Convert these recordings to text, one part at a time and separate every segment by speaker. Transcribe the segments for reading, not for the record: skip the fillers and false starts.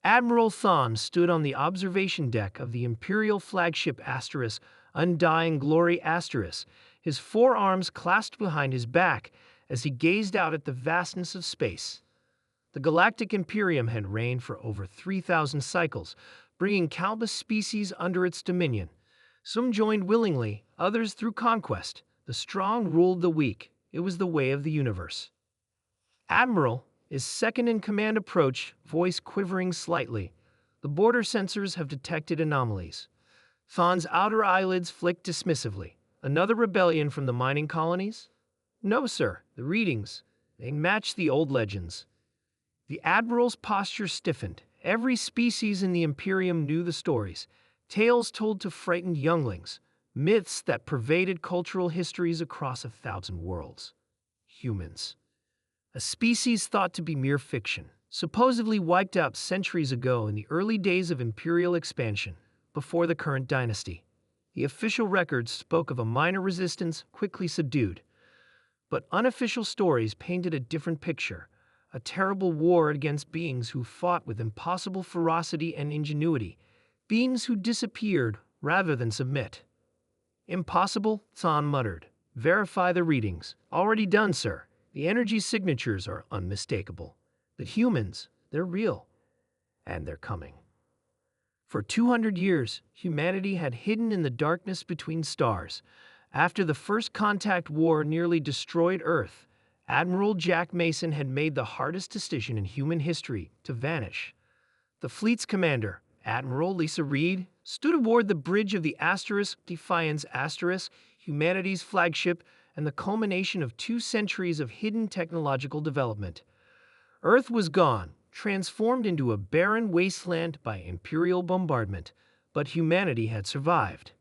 Speaker 1: Admiral Thawne stood on the observation deck of the Imperial flagship Undying Glory his forearms clasped behind his back as he gazed out at the vastness of space. The Galactic Imperium had reigned for over 3,000 cycles, bringing countless species under its dominion. Some joined willingly, others through conquest. The strong ruled the weak. It was the way of the universe. Admiral, his second-in-command approached, voice quivering slightly. The border sensors have detected anomalies. Thawne's outer eyelids flicked dismissively. Another rebellion from the mining colonies? No, sir. The readings, they match the old legends. The Admiral's posture stiffened. Every species in the Imperium knew the stories, tales told to frightened younglings, myths that pervaded cultural histories across 1,000 worlds. Humans. A species thought to be mere fiction, supposedly wiped out centuries ago in the early days of imperial expansion, before the current dynasty. The official records spoke of a minor resistance quickly subdued, but unofficial stories painted a different picture, a terrible war against beings who fought with impossible ferocity and ingenuity, beings who disappeared rather than submit. Impossible, Thawne muttered. Verify the readings. Already done, sir. The energy signatures are unmistakable. The humans, they're real. And they're coming. For 200 years, humanity had hidden in the darkness between stars. After the First Contact War nearly destroyed Earth, Admiral Jack Mason had made the hardest decision in human history to vanish. The fleet's commander, Admiral Lisa Reed, stood aboard the bridge of the Defiance humanity's flagship and the culmination of 2 centuries of hidden technological development. Earth was gone, transformed into a barren wasteland by Imperial bombardment, but humanity had survived.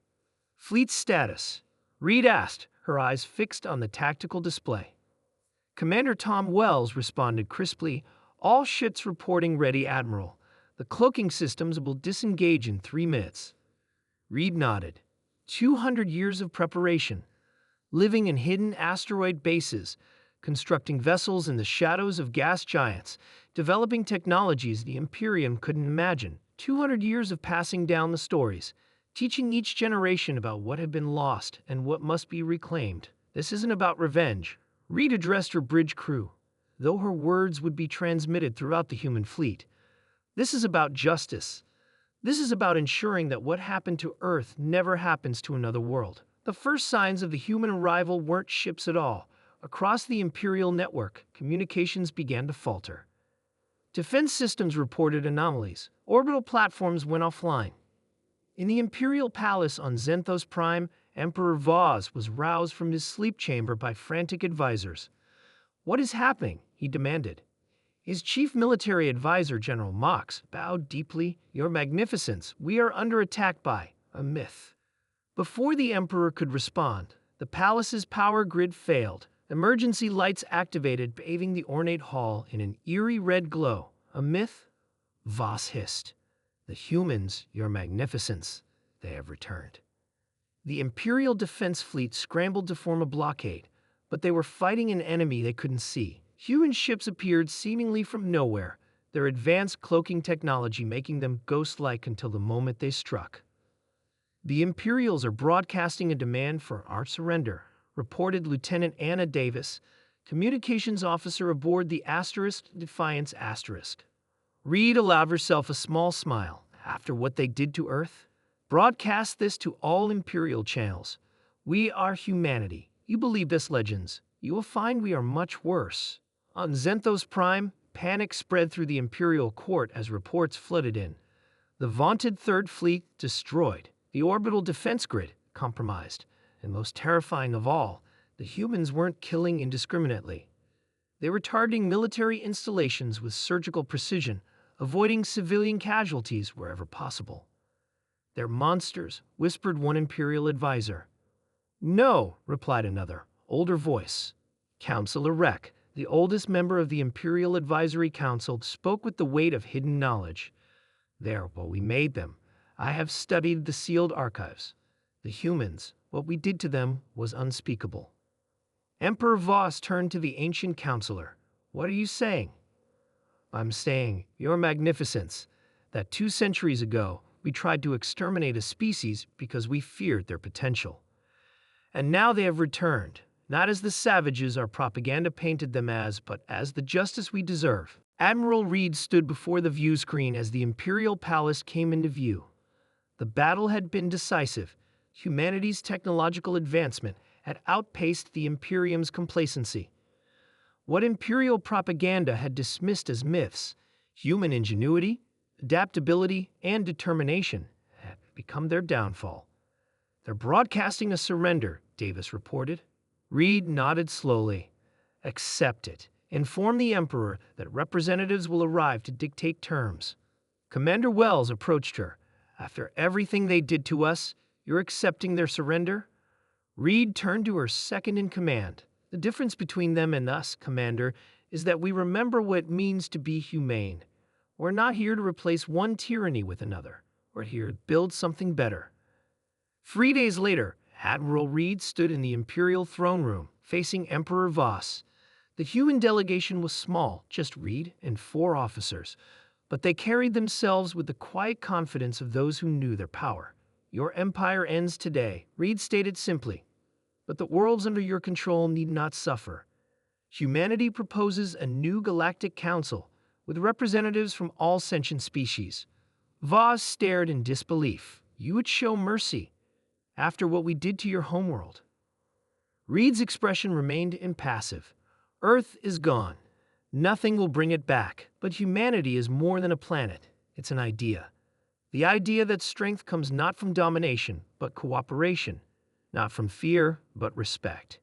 Speaker 1: Fleet status, Reed asked, her eyes fixed on the tactical display. Commander Tom Wells responded crisply, all ships reporting ready, Admiral. The cloaking systems will disengage in 3 minutes. Reed nodded. 200 years of preparation, living in hidden asteroid bases, constructing vessels in the shadows of gas giants, developing technologies the Imperium couldn't imagine. 200 years of passing down the stories, teaching each generation about what had been lost and what must be reclaimed. This isn't about revenge. Reed addressed her bridge crew, though her words would be transmitted throughout the human fleet. This is about justice. This is about ensuring that what happened to Earth never happens to another world. The first signs of the human arrival weren't ships at all. Across the Imperial network, communications began to falter. Defense systems reported anomalies. Orbital platforms went offline. In the Imperial Palace on Xenthos Prime, Emperor Vaz was roused from his sleep chamber by frantic advisors. What is happening? He demanded. His chief military advisor, General Mox, bowed deeply. Your Magnificence, we are under attack by a myth. Before the Emperor could respond, the palace's power grid failed. Emergency lights activated, bathing the ornate hall in an eerie red glow. A myth? Voss hissed. The humans, Your Magnificence, they have returned. The Imperial Defense Fleet scrambled to form a blockade, but they were fighting an enemy they couldn't see. Human ships appeared seemingly from nowhere, their advanced cloaking technology making them ghost-like until the moment they struck. The Imperials are broadcasting a demand for our surrender, reported Lieutenant Anna Davis, communications officer aboard the Defiance *. Reed allowed herself a small smile. After what they did to Earth? Broadcast this to all Imperial channels. We are humanity. You believe this, legends. You will find we are much worse. On Xenthos Prime, panic spread through the Imperial court as reports flooded in. The vaunted Third Fleet destroyed. The orbital defense grid compromised. And most terrifying of all, the humans weren't killing indiscriminately. They were targeting military installations with surgical precision, avoiding civilian casualties wherever possible. They're monsters, whispered one Imperial advisor. No, replied another, older voice. Counselor Rek, the oldest member of the Imperial Advisory Council, spoke with the weight of hidden knowledge. They're what we made them. I have studied the sealed archives. The humans, what we did to them was unspeakable. Emperor Voss turned to the ancient counselor. What are you saying? I'm saying, Your Magnificence, that 2 centuries ago we tried to exterminate a species because we feared their potential. And now they have returned, not as the savages our propaganda painted them as, but as the justice we deserve. Admiral Reed stood before the view screen as the Imperial Palace came into view. The battle had been decisive. Humanity's technological advancement had outpaced the Imperium's complacency. What Imperial propaganda had dismissed as myths, human ingenuity, adaptability, and determination, had become their downfall. "They're broadcasting a surrender," Davis reported. Reed nodded slowly. "Accept it. Inform the Emperor that representatives will arrive to dictate terms." Commander Wells approached her. "After everything they did to us, you're accepting their surrender?" Reed turned to her second in command. "The difference between them and us, Commander, is that we remember what it means to be humane. We're not here to replace one tyranny with another. We're here to build something better." 3 days later, Admiral Reed stood in the Imperial throne room, facing Emperor Voss. The human delegation was small, just Reed and 4 officers, but they carried themselves with the quiet confidence of those who knew their power. "Your empire ends today," Reed stated simply, "but the worlds under your control need not suffer. Humanity proposes a new galactic council with representatives from all sentient species." Voss stared in disbelief. "You would show mercy after what we did to your homeworld?" Reed's expression remained impassive. "Earth is gone. Nothing will bring it back. But humanity is more than a planet. It's an idea. The idea that strength comes not from domination, but cooperation. Not from fear, but respect."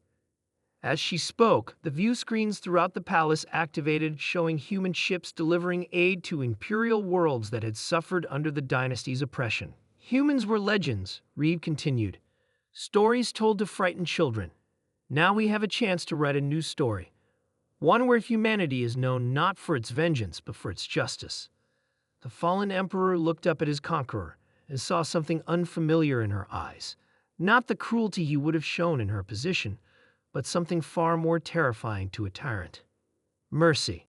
Speaker 1: As she spoke, the view screens throughout the palace activated, showing human ships delivering aid to Imperial worlds that had suffered under the dynasty's oppression. "Humans were legends," Reed continued. "Stories told to frighten children. Now we have a chance to write a new story. One where humanity is known not for its vengeance, but for its justice." The fallen emperor looked up at his conqueror and saw something unfamiliar in her eyes. Not the cruelty he would have shown in her position, but something far more terrifying to a tyrant. Mercy.